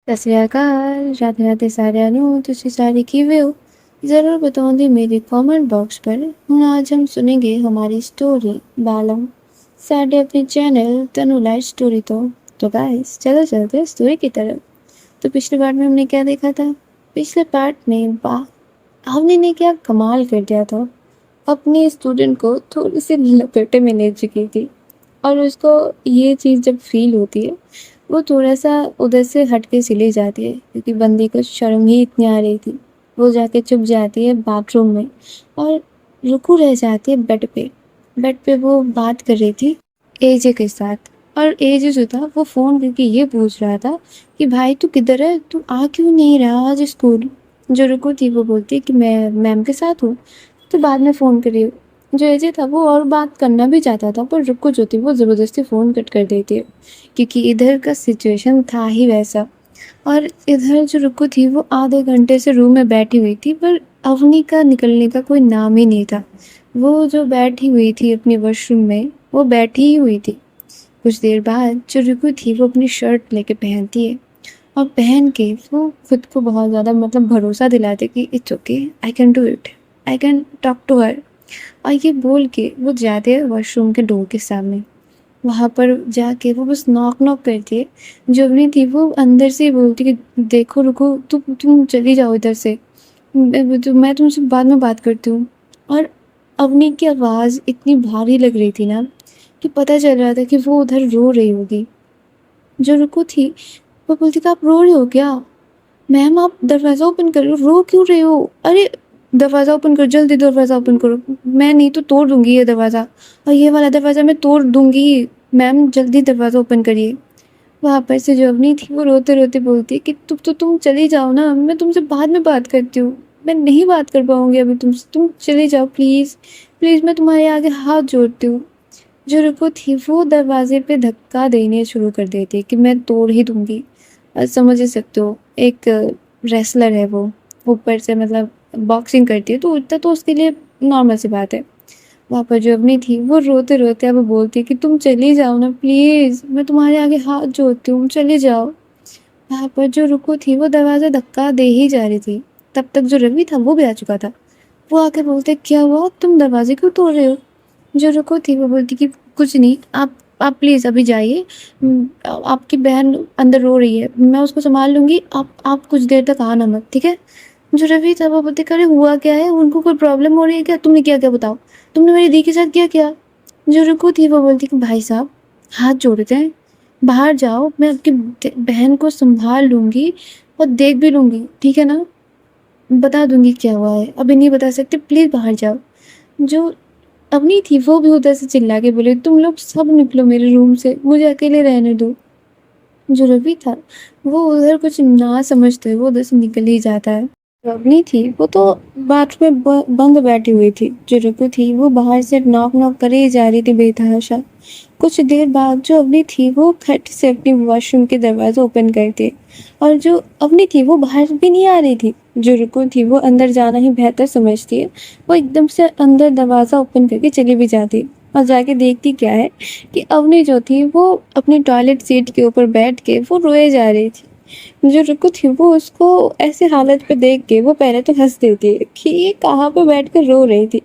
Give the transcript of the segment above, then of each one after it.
ਸਤਿ ਸ਼੍ਰੀ ਅਕਾਲ, ਰਾਧੇ ਰਾਧੇ ਸਾਰਿਆਂ ਨੂੰ। ਤੁਸੀਂ ਸਾਰੇ ਕਿਵੇਂ ਹੋ? ज़रूर बताऊंगी मेरे कमेंट बॉक्स पर। ਹੁਣ आज हम सुनेंगे हमारी स्टोरी बालम साढ़े अपने चैनल तनु लाइफ स्टोरी। तो गाइस चलो चलते हैं स्टोरी की तरफ। तो पिछले पार्ट में हमने क्या देखा था? पिछले पार्ट में हमने ने क्या कमाल कर दिया था। अपने स्टूडेंट को थोड़ी सी लपेटे में ले चुकी थी और उसको ये चीज़ जब फील होती है वो थोड़ा सा उधर से हट के चली जाती है, क्योंकि बंदी को शर्म ही इतनी आ रही थी। वो जाके चुप जाती है बाथरूम में और रुकू रह जाती है बेड पे। बेड पे वो बात कर रही थी एजे के साथ, और एजे जो था वो फ़ोन करके ये पूछ रहा था कि भाई तू किधर है, तू आ क्यों नहीं रहा आज स्कूल। जो रुकू थी वो बोलती कि मैं मैम के साथ हूँ, तो बाद में फ़ोन करिए। जो एजे था वो और बात करना भी चाहता था, पर रुकू जो थी वो ज़बरदस्ती फ़ोन कट कर देती है, क्योंकि इधर का सिचुएशन था ही वैसा। और इधर जो रुकू थी वो आधे घंटे से रूम में बैठी हुई थी, पर अवनी का निकलने का कोई नाम ही नहीं था। वो जो बैठी हुई थी अपने वॉशरूम में, वो बैठी ही हुई थी। कुछ देर बाद जो रुकू थी वो अपनी शर्ट लेके पहनती है, और पहन के वो खुद को बहुत ज़्यादा भरोसा दिलाते कि it's okay, I can do it, I can talk to her. और ये बोल के वो जाते हैं वॉशरूम के डोर के सामने। वहाँ पर जाके वो बस नॉक नॉक करती है। जो अवनी थी वो अंदर से ही बोलती कि देखो रुको, तुम चली जाओ इधर से, मैं तुमसे बाद में बात करती हूँ। और अवनी की आवाज़ इतनी भारी लग रही थी ना कि पता चल रहा था कि वो उधर रो रही होगी। जो रुको थी वो बोलती कि आप रो रहे हो क्या? मैम आप दरवाज़ा ओपन करो, रो क्यों रहे हो? अरे दरवाज़ा ओपन करो, जल्दी दरवाज़ा ओपन करो, मैं नहीं तो तोड़ दूंगी ये दरवाज़ा, और ये वाला दरवाज़ा मैं तोड़ दूंगी। मैम जल्दी दरवाज़ा ओपन करिए। वहाँ पर से जो अवनी थी वो रोते रोते बोलती है कि तुम चली जाओ ना, मैं तुमसे बाद में बात करती हूँ, मैं नहीं बात कर पाऊँगी अभी तुमसे, तुम चली जाओ प्लीज़ प्लीज़, मैं तुम्हारे आगे हाथ जोड़ती हूँ। जो रुको थी वो दरवाजे पे धक्का देने शुरू कर देती है कि मैं तोड़ ही दूंगी। समझ ही सकते हो, एक रेसलर है वो, ऊपर से बॉक्सिंग करती है, तो इतना तो उसके लिए नॉर्मल सी बात है। वहाँ पर जो अवनी थी वो रोते रोते अब बोलती है कि तुम चली जाओ ना प्लीज़, मैं तुम्हारे आगे हाथ जोड़ती हूँ, चली जाओ। वहाँ पर जो रुको थी वो दरवाज़ा धक्का दे ही जा रही थी, तब तक जो रवि था वो भी आ चुका था। वो आके बोलते क्या हुआ, तुम दरवाजे क्यों तोड़ रहे हो? जो रुको थी वो बोलती कि कुछ नहीं, आप प्लीज़ अभी जाइए, आपकी बहन अंदर रो रही है, मैं उसको संभाल लूँगी, आप कुछ देर तक आना मत, ठीक है? जो रवि था वो बोलते अरे हुआ क्या है, उनको कोई प्रॉब्लम हो रही है क्या, तुमने किया क्या बताओ, तुमने मेरी दी के साथ किया क्या? जो रुको थी वो बोलती कि भाई साहब हाथ जोड़ते हैं, बाहर जाओ, मैं आपकी बहन को संभाल लूँगी और देख भी लूँगी, ठीक है ना? बता दूँगी क्या हुआ है, अभी नहीं बता सकते, प्लीज़ बाहर जाओ। जो अवनी थी वो भी उधर से चिल्ला के बोली तुम लोग सब निकलो मेरे रूम से, मुझे अकेले रहने दो। जो रवि था वो उधर कुछ ना समझते वो उधर से निकल ही जाता है। जो अवनी थी वो तो बाथरूम में बंद बैठी हुई थी। जो रुकू थी वो बाहर से नॉक नॉक करे ही जा रही थी बेतहाशा। कुछ देर बाद जो अवनी थी वो खट से अपनी वॉशरूम के दरवाज़ा ओपन करती, और जो अवनी थी वो बाहर भी नहीं आ रही थी। जो रुकू थी वो अंदर जाना ही बेहतर समझती है, वो एकदम से अंदर दरवाज़ा ओपन करके चली भी जाती और जाके देखती क्या है कि अवनी जो थी वो अपनी टॉयलेट सीट के ऊपर बैठ के वो रोए जा रही थी। जो रुकू थी वो उसको ऐसे हालत पे देख के वो पहले तो हंस देती है कि ये कहाँ पे बैठ कर रो रही थी,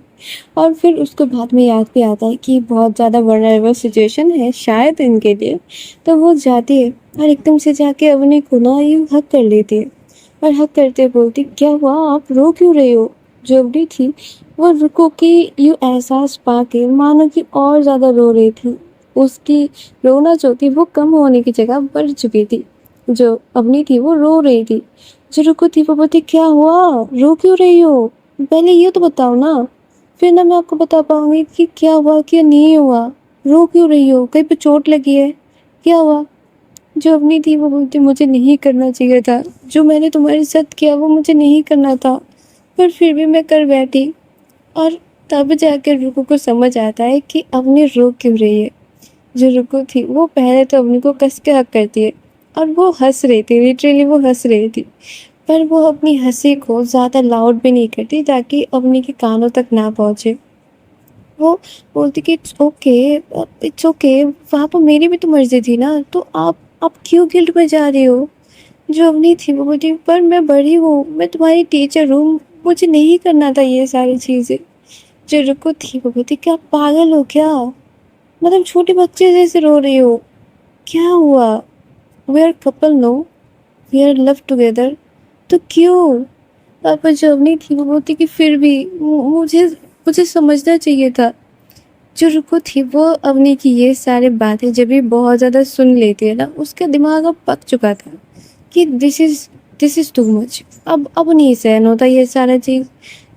और फिर उसको बाद में याद भी आता है कि बहुत ज़्यादा वल्नरेबल सिचुएशन है शायद इनके लिए। तो वो जाती है और एकदम से जाके अवनी को ना यूँ हक कर लेती है, और हक करते बोलती क्या हुआ, आप रो क्यों रहे हो? जो अवनी थी वो रुको कि यूँ एहसास पा के मानो कि और ज़्यादा रो रही थी। उसकी रोना जो थी वो कम होने की जगह बढ़ चुकी थी। जो अवनी थी वो रो रही थी। जो रुको थी वो बोलती क्या हुआ, रो क्यों रही हो, पहले ये तो बताओ ना, फिर ना मैं आपको बता पाऊंगी कि क्या हुआ क्या नहीं हुआ। रो क्यों रही हो, कहीं पे चोट लगी है, क्या हुआ? जो अवनी थी वो बोलती मुझे नहीं करना चाहिए था, जो मैंने तुम्हारे साथ किया वो मुझे नहीं करना था, पर फिर भी मैं कर बैठी। और तब जाकर रुको को समझ आता है कि अवनी रो क्यों रही है। जो रुको थी वो पहले तो अवनी को कस के हक करती है, और वो हंस रही थी, लिटरली वो हंस रही थी, पर वो अपनी हंसी को ज़्यादा लाउड भी नहीं करती ताकि अवनी के कानों तक ना पहुँचे। वो बोलती कि इट्स ओके, इट्स ओके, वहाँ पर मेरी भी तो मर्जी थी ना, तो आप क्यों गिल्ट में जा रही हो? जो अवनी थी वो बोलती पर मैं बड़ी हूँ, मैं तुम्हारी टीचर हूँ, मुझे नहीं करना था ये सारी चीज़ें। जो रुको थी वो बोलती क्या पागल हो क्या, मतलब छोटे बच्चे जैसे रो रही हो, क्या हुआ, we are couple no, we are love together, तो क्यों। पापा जो अवनी थी वो बोलती कि फिर भी मुझे मुझे समझना चाहिए था। जो रुको थी वो अवनी की ये सारी बातें जब भी बहुत ज़्यादा सुन लेती है ना, उसका दिमाग अब पक चुका था कि दिस इज़ टू मच, अब नहीं सहन होता ये सारा चीज़।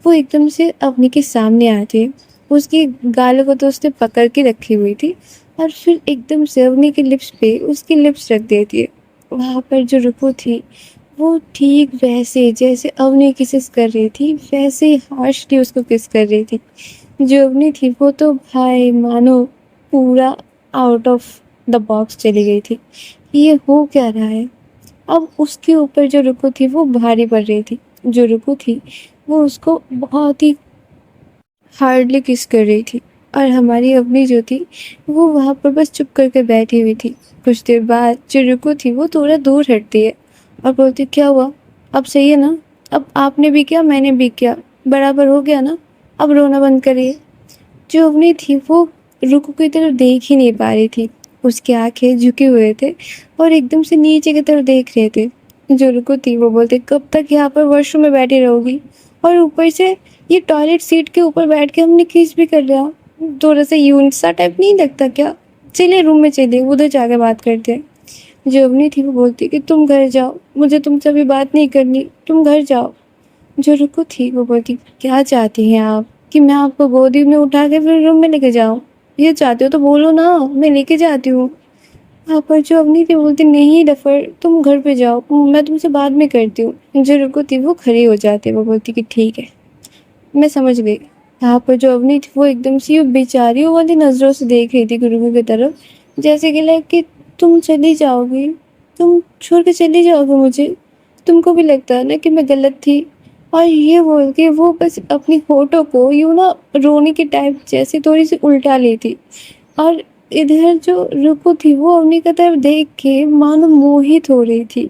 वो एकदम से अवनी के सामने आती है, उसकी गालों को तो उसने पकड़ के रखी हुई थी, और फिर एकदम से अवनी के लिप्स पे उसकी लिप्स रख देती है। वहाँ पर जो रुको थी वो ठीक वैसे जैसे अवनी किसेस कर रही थी वैसे ही हार्शली उसको किस कर रही थी। जो अवनी थी वो तो भाई मानो पूरा आउट ऑफ द बॉक्स चली गई थी, ये हो क्या रहा है। अब उसके ऊपर जो रुको थी वो भारी पड़ रही थी। जो रुको थी वो उसको बहुत ही हार्डली किस कर रही थी, और हमारी अवनी जो थी वो वहाँ पर बस चुप करके बैठी हुई थी। कुछ देर बाद जो रुको थी वो थोड़ा दूर हटती है और बोलती क्या हुआ, अब सही है ना, अब आपने भी किया मैंने भी किया, बराबर हो गया ना, अब रोना बंद करिए। जो अवनी थी वो रुको की तरफ देख ही नहीं पा रही थी, उसकी आंखें झुके हुए थे और एकदम से नीचे की तरफ देख रहे थे। जो रुको थी वो बोलते कब तक यहाँ पर वॉशरूम में बैठी रहोगी, और ऊपर से ये टॉयलेट सीट के ऊपर बैठ के हमने किस भी कर लिया, थोड़ा सा यूं सा टाइप नहीं लगता क्या, चलिए रूम में चलिए उधर जाके बात करते हैं। जो अवनी थी वो बोलती कि तुम घर जाओ, मुझे तुमसे अभी बात नहीं करनी, तुम घर जाओ। जो रुको थी वो बोलती क्या चाहती हैं आप, कि मैं आपको गोदी में उठा के फिर रूम में लेके जाऊँ, ये चाहते हो तो बोलो ना, मैं लेके जाती हूँ। हाँ पर जो अवनी थी बोलती नहीं डफर तुम घर पे जाओ, मैं तुमसे बाद में करती हूँ। जो रुको थी वो खड़ी हो जाती है, वो बोलती कि ठीक है मैं समझ गई। यहाँ पर जो अवनी थी वो एकदम से बेचारियों वाली नज़रों से देख रही थी गुरु की तरफ, जैसे कि लाइक कि तुम चली जाओगी, तुम छोड़ के चली जाओगे मुझे, तुमको भी लगता है ना कि मैं गलत थी। और ये बोल के वो बस अपनी होठों को यूँ ना रोने की टाइप जैसे थोड़ी सी उल्टा ली थी, और इधर जो रुको थी वो अवनी की तरफ देख के मानो मोहित हो रही थी।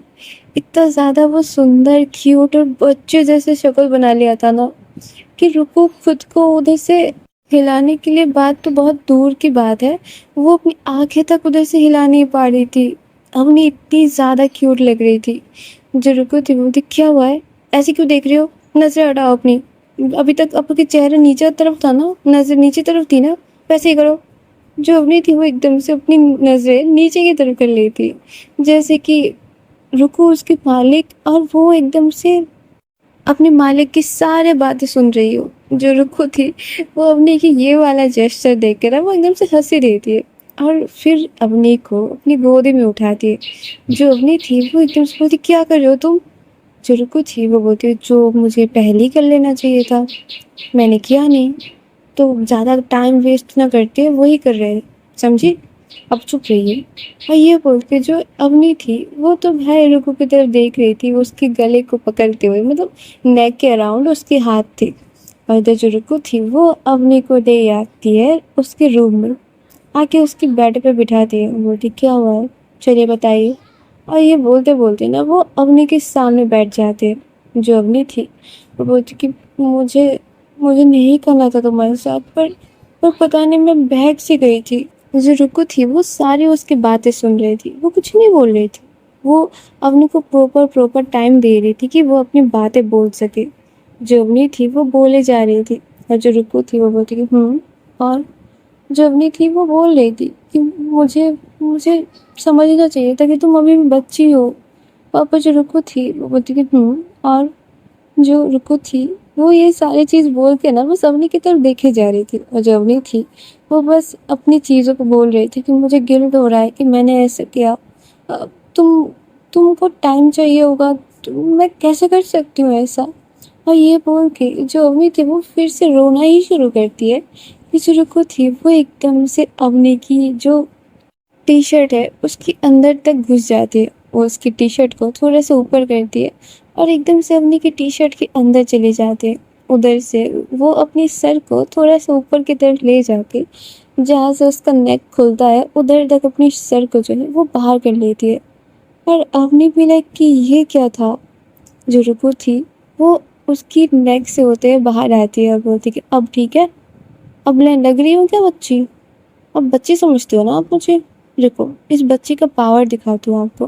इतना ज़्यादा वो सुंदर क्यूट और बच्चे जैसे शक्ल बना लिया था ना, कि रुको खुद को उधर से हिलाने के लिए बात तो बहुत दूर की बात है, वो अपनी आंखें तक उधर से हिला नहीं पा रही थी। अवनी इतनी ज़्यादा क्यूट लग रही थी। जो रुको थी बोलती क्या हुआ है, ऐसे क्यों देख रही हो, नज़र हटाओ अपनी, अभी तक आपके चेहरा नीचे तरफ था ना, नज़र नीचे तरफ थी ना, वैसे ही करो। जो अवनी थी वो एकदम से अपनी नज़रें नीचे की तरफ कर ली थी, जैसे कि रुको उसके मालिक, और वो एकदम से अपने मालिक की सारी बातें सुन रही हो। जो रुको थी वो अवनी की ये वाला जेस्चर देख कर वो एकदम से हंसी रही थी, और फिर अवनी को अपनी गोदी में उठाती है। जो अवनी थी वो एकदम से बोलती क्या कर रहे हो तुम। जो रुको थी वो बोलती जो मुझे पहले ही कर लेना चाहिए था, मैंने किया नहीं, तो ज़्यादा टाइम वेस्ट ना करते वही कर रहे हैं, समझी, अब चुप रहिए। और ये बोल के जो अवनी थी वो तो भाई रुकू की तरफ देख रही थी, उसके गले को पकड़ते हुए, मतलब नेक के अराउंड उसके हाथ थे। और इधर जो रुकू थी वो अवनी को ले आती है उसके रूम में, आके उसके बेड पे बिठाती है, बोलती क्या हुआ है चलिए बताइए। और ये बोलते बोलते ना वो अवनी के सामने बैठ जाते हैं। जो अवनी थी वो बोलती कि मुझे मुझे नहीं करना था तुम्हारे साथ, पर पता नहीं मैं बहक सी गई थी। जो रुकू थी वो सारी उसकी बातें सुन रही थी, वो कुछ नहीं बोल रही थी, वो अवनी को प्रॉपर टाइम दे रही थी कि वो अपनी बातें बोल सके। जो अवनी थी वो बोले जा रही थी, और जो रुकू थी वो बोलती कि और जो अवनी थी वो बोल रही थी कि मुझे मुझे समझना चाहिए था कि तुम अभी भी बच्ची हो। पापा जो रुकू थी वो बोलती कि और जो रुकू थी वो ये सारी चीज़ बोल के ना बस अवनी की तरफ देखे जा रही थी, और जो अवनी थी वो बस अपनी चीज़ों को बोल रही थी कि मुझे गिल्ट हो रहा है कि मैंने ऐसे किया, अ, तुम तुमको टाइम चाहिए होगा, मैं कैसे कर सकती हूँ ऐसा। और ये बोल के जो अवनी थी वो फिर से रोना ही शुरू करती है। कि जो रुकू थी वो एकदम से अवनी की जो टी शर्ट है उसके अंदर तक घुस जाती है, वो उसकी टी शर्ट को थोड़ा सा ऊपर करती है, और एकदम से अवनी की टी शर्ट के अंदर चले जाते हैं। उधर से वो अपनी सर को थोड़ा सा ऊपर की तरफ ले जाके जहाँ से उसका नेक खुलता है उधर तक अपनी सर को जो है वो बाहर कर लेती है। اور اپنی بھی لائک کہ یہ کیا تھا. جو رکو تھی وہ اس کی نیک سے ہوتے ہوئے باہر آتی ہے اور بولتی کہ اب ٹھیک ہے، اب لگ رہی ہوں کیا بچی؟ اب بچی سمجھتے ہو نا آپ مجھے؟ رکو اس بچی کا پاور دکھاتی ہوں آپ کو.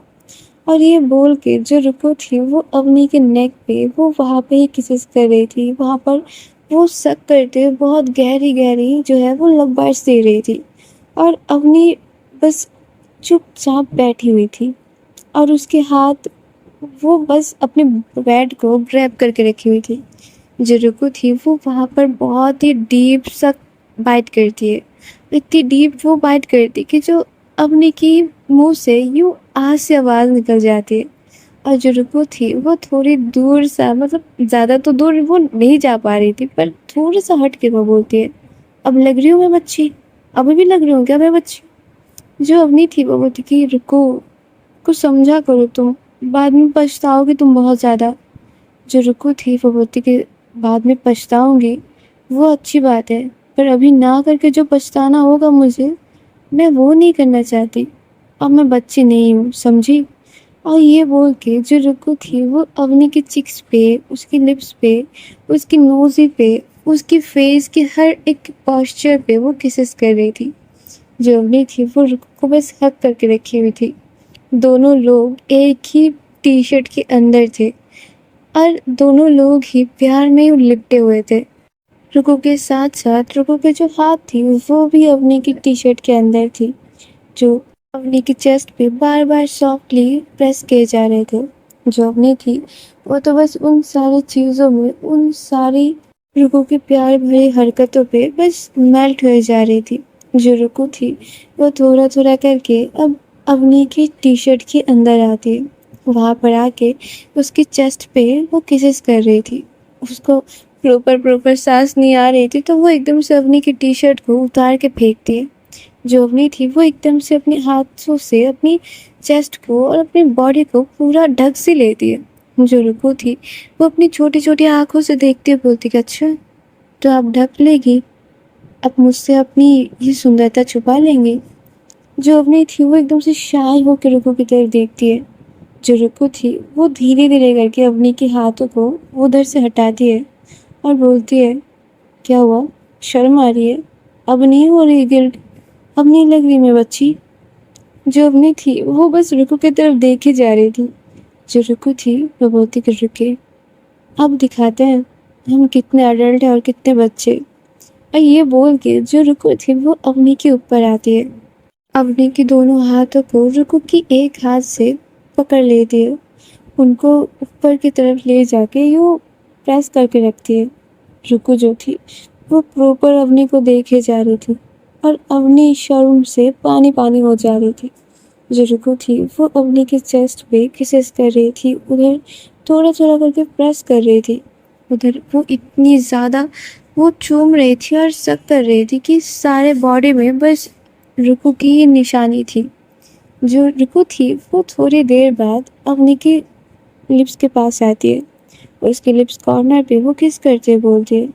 اور یہ بول کے جو رکو تھی وہ اونی کے نیک پہ وہ وہاں پہ ہی کسز کر رہی تھی. وہاں پر وہ سک کرتے ہوئے بہت گہری گہری جو ہے وہ لو بائٹس دے رہی تھی. اور اونی بس چپ چاپ بیٹھی ہوئی تھی اور اس کے ہاتھ وہ بس اپنے بیڈ کو گریب کر کے رکھی ہوئی تھی. جو رکو تھی وہ وہاں پر بہت ہی ڈیپ سا بائٹ کرتی ہے. اتنی ڈیپ وہ بائٹ کرتی کہ جو اپنے کی منہ سے یوں آج سے آواز نکل جاتی ہے. اور جو رکو تھی وہ تھوڑی دور سا مطلب زیادہ تو دور وہ نہیں جا پا رہی تھی پر تھوڑا سا ہٹ کے وہ بولتی ہے اب لگ رہی ہوں میں بچی؟ ابھی بھی لگ رہی ہوں کیا میں بچی؟ جو اپنی تھی وہ بولتی کہ رکو کچھ سمجھا کرو تم، بعد میں پچھتاؤ گی تم بہت زیادہ. جو رکو تھی وہ بولتی کہ بعد میں پچھتاؤں گی وہ اچھی بات ہے پر ابھی نہ کر کے جو پچھتانا ہوگا مجھے میں وہ نہیں کرنا چاہتی. اب میں بچی نہیں ہوں سمجھی. اور یہ بول کے جو رکو تھی وہ اونی کے چکس پہ، اس کی لپس پہ، اس کی نوزی پہ، اس کی فیس کے ہر ایک پوسچر پہ وہ کسز کر رہی تھی. جو اونی تھی وہ رکو کو بس ہگ کر کے رکھی ہوئی تھی. دونوں لوگ ایک ہی ٹی شرٹ کے اندر تھے اور دونوں لوگ ہی پیار میں لپٹے ہوئے تھے. رکو کے ساتھ ساتھ رکو کے جو ہاتھ تھی وہ بھی اونی کی ٹی شرٹ کے اندر تھی جو اونی کی چیسٹ پہ بار بار سافٹلی پریس کیے جا رہے تھے. جو اونی تھی وہ تو بس ان ساری چیزوں میں، ان ساری رکو کی پیار بھری حرکتوں پہ بس میلٹ ہوئے جا رہی تھی. جو رکو تھی وہ تھوڑا تھوڑا کر کے اب اونی کی ٹی شرٹ کے اندر آتی، وہاں پر آ کے اس کی چیسٹ پہ وہ کسز کر رہی تھی. اس کو پروپر سانس نہیں آ رہی تھی تو وہ ایک دم سے اونی کی ٹی شرٹ کو اتار کے پھینکتی ہے. جو اونی تھی وہ ایک دم سے اپنے ہاتھوں سے اپنی چیسٹ کو اور اپنی باڈی کو پورا ڈھک سے لیتی ہے. جو رکو تھی وہ اپنی چھوٹی چھوٹی آنکھوں سے دیکھتی ہوئے بولتی کہ اچھا تو آپ ڈھک لے گی، اب مجھ سے اپنی یہ سندرتا چھپا لیں گی. جو اونی تھی وہ ایک دم سے شائع ہو کے رکو کی طرف دیکھتی ہے. جو رکو تھی وہ دھیرے دھیرے کر کے اونی کے ہاتھوں کو ادھر سے ہٹاتی ہے اور بولتی ہے کیا ہوا؟ شرم آ رہی ہے؟ اب نہیں ہو رہی گلٹ؟ اب نہیں لگ رہی میں بچی؟ جو اونی تھی وہ بس رکو کی طرف دیکھی جا رہی تھی. جو رکو تھی وہ بولتی کہ رکے اب دکھاتے ہیں ہم کتنے اڈلٹ ہیں اور کتنے بچے. اور یہ بول کے جو رکو تھی وہ اونی کے اوپر آتی ہے. اونی کے دونوں ہاتھوں کو رکو کی ایک ہاتھ سے پکڑ لیتی ہے، ان کو اوپر کی طرف لے جا کے یوں پریس کر کے رکھتی ہے. رکو جو تھی وہ پروپر اونی کو دیکھے جا رہی تھی اور اونی شرم سے پانی پانی ہو جا رہی تھی. جو رکو تھی وہ اونی کے چیسٹ پہ کسز کر رہی تھی، ادھر تھوڑا تھوڑا کر کے پریس کر رہی تھی. ادھر وہ اتنی زیادہ وہ چوم رہی تھی اور سک کر رہی تھی کہ سارے باڈی میں بس رکو کی ہی نشانی تھی. جو رکو تھی وہ تھوڑی دیر بعد اونی کی لپس کے پاس آتی ہے اور اس کے لپس کارنر پہ وہ کس کرتے بولتی ہے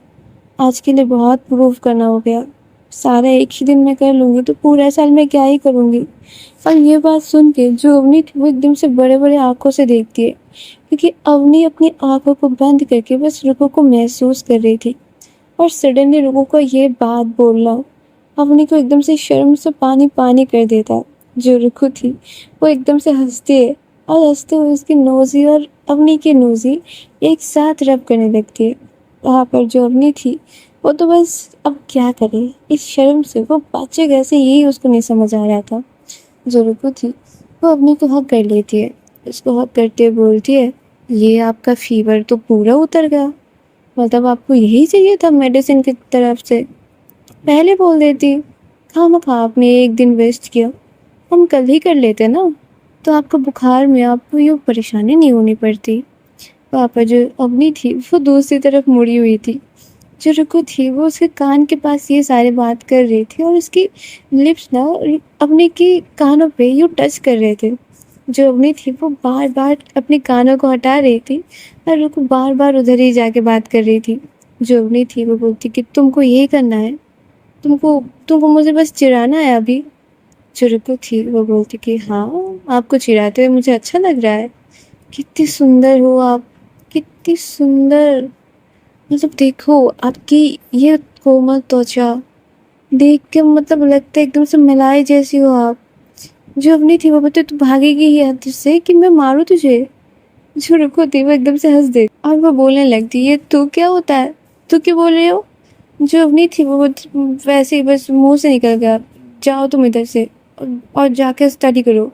آج کے لیے بہت پروف کرنا ہو گیا، سارا ایک ہی دن میں کر لوں گی تو پورا سال میں کیا ہی کروں گی. اور یہ بات سن کے جو اونی تھی وہ ایک دم سے بڑے بڑے آنکھوں سے دیکھتی ہے کیونکہ اونی اپنی آنکھوں کو بند کر کے بس رکو کو محسوس کر رہی تھی. اور سڈنلی رکو کو یہ بات بولنا اونی کو ایک دم سے شرم سے پانی پانی کر دیتا ہے. جو رکو تھی وہ ایک دم سے ہنستی ہے اور ہنستے ہوئے اس کی نوزی اور اونی کی نوزی ایک ساتھ رب کرنے لگتی ہے. وہاں پر جو اونی تھی وہ تو بس اب کیا کرے، اس شرم سے وہ بچے کیسے یہی اس کو نہیں سمجھ آ رہا تھا. جو رکو تھی وہ اونی کو ہگ کر لیتی ہے، اس کو ہگ کرتے بولتی ہے یہ آپ کا فیور تو پورا اتر گیا، مطلب آپ کو یہی چاہیے تھا میڈیسن کی طرف سے، پہلے بول دیتی. خواہ آپ نے ایک دن ویسٹ کیا، ہم کل ہی کر لیتے نا تو آپ کو بخار میں آپ کو یہ پریشانی نہیں ہونی پڑتی. پاپا جو اونی تھی وہ دوسری طرف مڑی ہوئی تھی. جو رکو تھی وہ اس کے کان کے پاس یہ سارے بات کر رہی تھی اور اس کی لپس نا اپنے کی کانوں پہ یوں ٹچ کر رہے تھے. جو اونی تھی وہ بار بار اپنے کانوں کو ہٹا رہی تھی اور رکو بار بار ادھر ہی جا کے بات کر رہی تھی. جو اونی تھی وہ بولتی کہ تم کو یہی کرنا ہے، تم کو مجھے بس چڑھانا ہے ابھی. जो रुकू थी वो बोलती कि हाँ, आपको चिढ़ाते हुए मुझे अच्छा लग रहा है। कितनी सुंदर हो आप, कितनी सुंदर। मतलब देखो, आपकी ये कोमल त्वचा देख के मतलब लगता है एकदम से मलाई जैसी हो आप। जो अपनी थी वो बोलती तू भागेगी ही यहाँ से कि मैं मारूं तुझे। जो रुको थी वो एकदम से हंस दे और वो बोलने लगती ये तू क्या होता है, तू क्यों बोल रहे हो। जो अपनी थी वो वैसे ही बस मुंह से निकल गया, जाओ तुम इधर से और जाके स्टडी करो।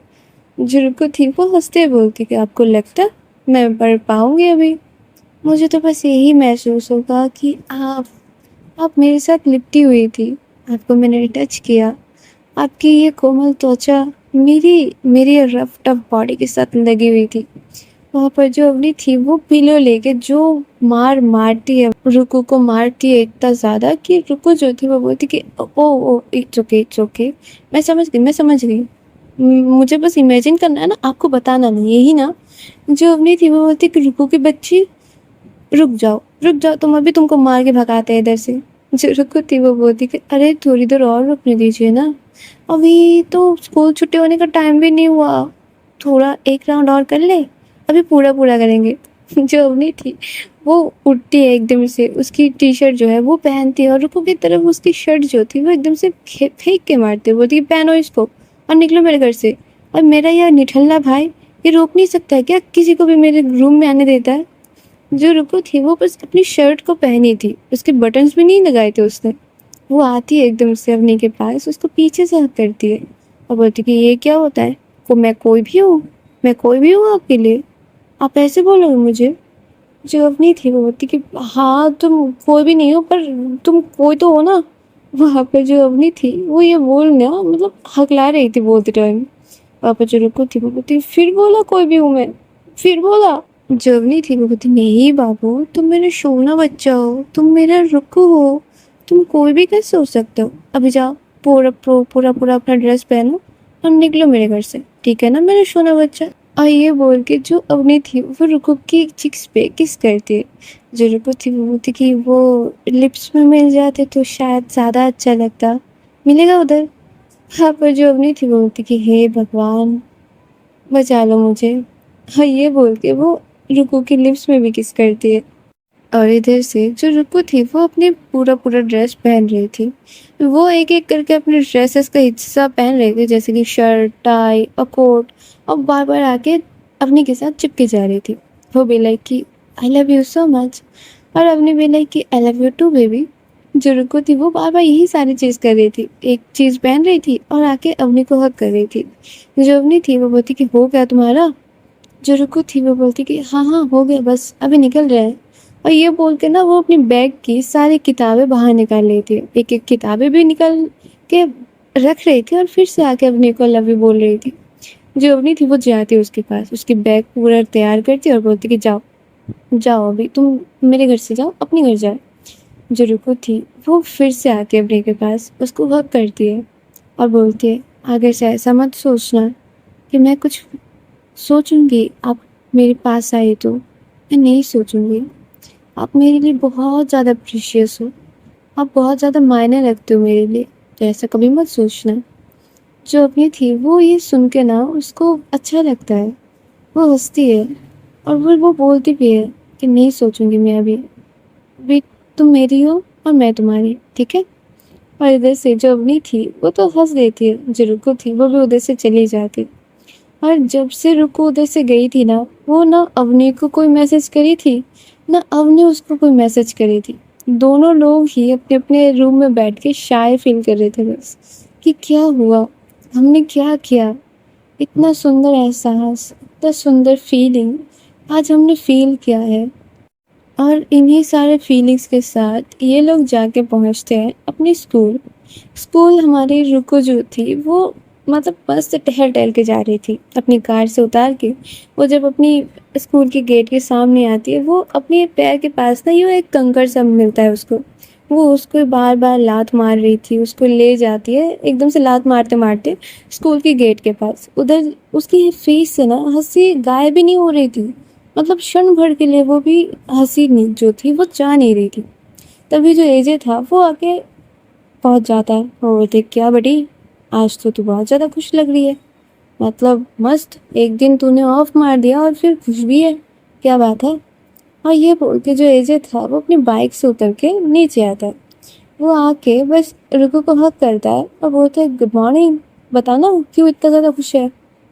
जो रुको थी वो हंसते हुए बोलती कि आपको लगता है मैं पढ़ पाऊंगी अभी। मुझे तो बस यही महसूस होगा कि आप मेरे साथ लिपटी हुई थी, आपको मैंने टच किया, आपकी ये कोमल त्वचा मेरी मेरी रफ टफ बॉडी के साथ लगी हुई थी। वहाँ पर जो अवनी थी वो पिलो लेके जो मार मारती है, रुकू को मारती है इतना ज़्यादा कि रुकू जो थी वो बोलती कि ओ इट्स ओके, मैं समझ गई। मुझे बस इमेजिन करना है ना, आपको बताना नहीं, यही ना। जो अवनी थी वो बोलती कि रुकू की बच्ची रुक जाओ, तुम अभी तुमको मार के भगाते हैं इधर से। जो रुकू थी वो बोलती कि अरे थोड़ी देर और रुकने दीजिए ना, अभी तो स्कूल छुट्टी होने का टाइम भी नहीं हुआ, थोड़ा एक राउंड और कर ले, अभी पूरा पूरा करेंगे। जो अवनी थी वो उठती है एकदम से, उसकी टी शर्ट जो है वो पहनती है और रुकू की तरफ उसकी शर्ट जो थी वो एकदम से फेंक के मारती है, बोलती है पहनो इसको और निकलो मेरे घर से। और मेरा यह निठल्ला भाई ये रोक नहीं सकता है क्या, किसी को भी मेरे रूम में आने देता है। जो रुकू थी वो बस अपनी शर्ट को पहनी थी, उसके बटन्स भी नहीं लगाए थे उसने। वो आती है एकदम से अवनी के पास, उसको पीछे से हक करती है और बोलती कि ये क्या होता है, को मैं कोई भी हूँ आपके लिए, आप ऐसे बोलोगे मुझे। जो अवनी थी वो बोलती कि हाँ तुम कोई भी नहीं हो पर तुम कोई तो हो ना। वहाँ पर जो अवनी थी वो ये बोलना मतलब हकला रही थी बोलते टाइम। वहाँ पर जो रुकू थी वो बोलती फिर बोला कोई भी हूँ मैं, फिर बोला। जो अवनी थी वो बोलती नहीं बाबू, तुम मेरा सोना बच्चा हो, तुम मेरा रुकू हो, तुम कोई भी कैसे हो सकते हो। अभी जाओ पूरा अपना ड्रेस पहनो और निकलो मेरे घर से, ठीक है ना मेरा सोना बच्चा। और ये बोल के जो अवनी थी वो रुकू की चिक्स पे किस करती है। जो रुकू थी वो बोलती कि वो लिप्स में मिल जाते तो शायद ज़्यादा अच्छा लगता, मिलेगा उधर। हाँ पर जो अवनी थी वो बोलती कि हे भगवान बचा लो मुझे। हाँ ये बोल के वो रुकू की लिप्स में भी किस करती है। और इधर से जो रुकू थी वो अपने पूरा ड्रेस पहन रही थी, वो एक एक करके अपने ड्रेसेस का हिस्सा पहन रही थी, जैसे कि शर्ट टाई और कोट, और बार बार आके अपनी के साथ चिपके जा रही थी। वो भी लाइक कि I love you so much, और अपनी भी लाइक कि I love you too baby. जो रुकू थी वो बार बार यही सारी चीज़ कर रही थी, एक चीज़ पहन रही थी और आके अवनी को हक कर रही थी। जो अवनी थी वो बोलती कि हो गया तुम्हारा। जो रुकू थी वो बोलती कि हाँ हो गया, बस अभी निकल रहे हैं। और ये बोल के ना वो अपनी बैग की सारी किताबें बाहर निकाल रही थी, एक एक किताबें भी निकाल के रख रही थी और फिर से आके अपने को लव यू बोल रही थी। जो अवनी थी वो जाती उसके पास, उसकी बैग पूरा तैयार करती और बोलती कि जाओ जाओ अभी तुम मेरे घर से जाओ, अपने घर जाओ। जो रुकू थी वो फिर से आती है अपने के पास, उसको हक करती है और बोलती है आगे से ऐसा मत सोचना कि मैं कुछ सोचूंगी, आप मेरे पास आए तो मैं नहीं सोचूंगी। आप मेरे लिए बहुत ज़्यादा प्रीशियस हो, आप बहुत ज़्यादा मायने रखते हो मेरे लिए, तो ऐसा कभी मत सोचना। जो अपनी थी वो ये सुन के ना उसको अच्छा लगता है, वो हंसती है और वो बोलती भी है कि नहीं सोचूंगी मैं अभी तुम मेरी हो और मैं तुम्हारी, ठीक है। और इधर से जो अवनी थी वो तो हंस देती है, जो रुकू थी वो भी उधर से चली जाती। और जब से रुकू उधर से गई थी ना, वो ना अवनी को कोई मैसेज करी थी ना अवनी उसको कोई मैसेज करी थी। दोनों लोग ही अपने अपने रूम में बैठ के शाय फील कर रहे थे बस कि क्या हुआ, हमने क्या किया, इतना सुंदर एहसास, इतना सुंदर फीलिंग आज हमने फील किया है। और इन्हीं सारे फीलिंग्स के साथ ये लोग जाके पहुंचते हैं अपने स्कूल। स्कूल हमारी रुको जो थी वो मतलब मस्त टहल टहल के जा रही थी अपनी कार से उतार के। वो जब अपनी स्कूल के गेट के सामने आती है वो अपने पैर के पास ना ये एक कंकड़ सा मिलता है उसको, वो उसको बार बार लात मार रही थी, उसको ले जाती है एकदम से लात मारते मारते स्कूल के गेट के पास। उधर उसकी फेस से ना हंसी गायब भी नहीं हो रही थी, मतलब क्षण भर के लिए वो भी हंसी नहीं जो थी वो जा नहीं रही थी। तभी जो एजे था वो आके पहुंच जाता है और बोलते क्या बड़ी आज तो तू बहुत ज़्यादा खुश लग रही है। मतलब मस्त, एक दिन तूने ऑफ मार दिया और फिर खुश भी है, क्या बात है? और ये बोल के जो एजे था वो अपनी बाइक से उतर के नीचे आता है। वो आके बस रुको को हक करता है और बोलता है गुड मॉर्निंग, बताना क्यों इतना ज़्यादा खुश है?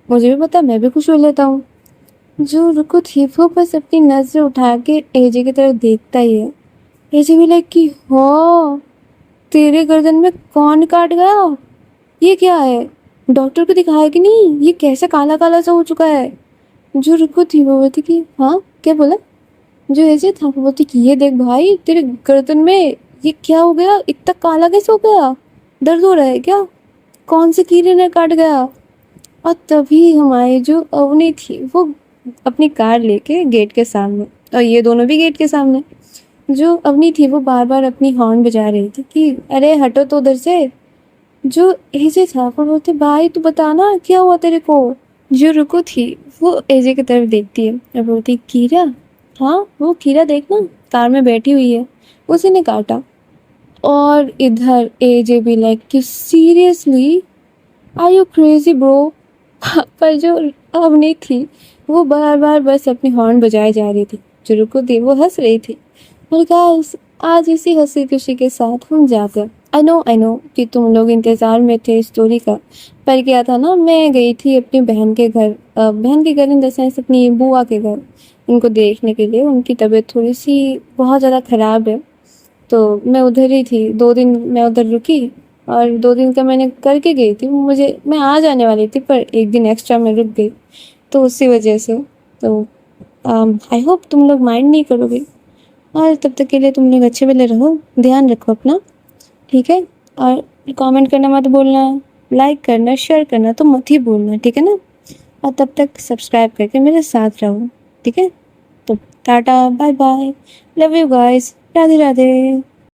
मुझे भी पता, मैं भी खुश हो लेता हूँ। जो रुको थी वो बस अपनी नज़र उठा के एजे की तरफ देखता ही है। एजे भी लाइक कि हो, तेरे गर्दन में कौन काट गया? ये क्या है? डॉक्टर को दिखाया कि नहीं? ये कैसे काला काला सा हो चुका है? जो रुको थी वो बोलती कि हाँ क्या बोला? जो ऐसे था वो बोलती कि ये देख भाई, तेरे गर्दन में ये क्या हो गया? इतना काला कैसे हो गया? दर्द हो रहा है क्या? कौन से कीड़े ने काट गया? और तभी हमारी जो अवनी थी वो अपनी कार लेके गेट के सामने, और ये दोनों भी गेट के सामने। जो अवनी थी वो बार बार अपनी हॉर्न बजा रही थी कि अरे हटो तो उधर से। जो एजे था वो बोलते भाई तू बताना क्या हुआ तेरे को? जो रुको थी वो एजे की तरफ देखती है और बोलती कीरा, हाँ वो कीरा देखना कार में बैठी हुई है, उसी ने काटा। और इधर एजे भी लाइक कि seriously are you crazy bro? पर जो अवनी थी वो बार बार बस अपनी हॉर्न बजाए जा रही थी। जो रुको थी वो हंस रही थी। और गाइस, आज इसी हंसी खुशी के साथ हम जाकर, आई नो कि तुम लोग इंतज़ार में थे स्टोरी का। पर क्या था ना, मैं गई थी अपनी बहन के घर, बहन के घर इन द सेंस अपनी बुआ के घर, उनको देखने के लिए। उनकी तबीयत थोड़ी सी बहुत ज़्यादा ख़राब है, तो मैं उधर ही थी। 2 दिन मैं उधर रुकी और 2 दिन का मैंने करके गई थी। मैं आ जाने वाली थी पर एक दिन एक्स्ट्रा मैं रुक गई, तो उसी वजह से। तो आई होप तुम लोग माइंड नहीं करोगे। और तब तक के लिए तुम लोग अच्छे वाले रहो, ध्यान रखो अपना, ठीक है? और कमेंट करना मत भूलना, लाइक करना, शेयर करना तो मत ही भूलना, ठीक है ना? और तब तक सब्सक्राइब करके मेरे साथ रहो, ठीक है? तो tata, bye bye, love you guys, Radhe Radhe.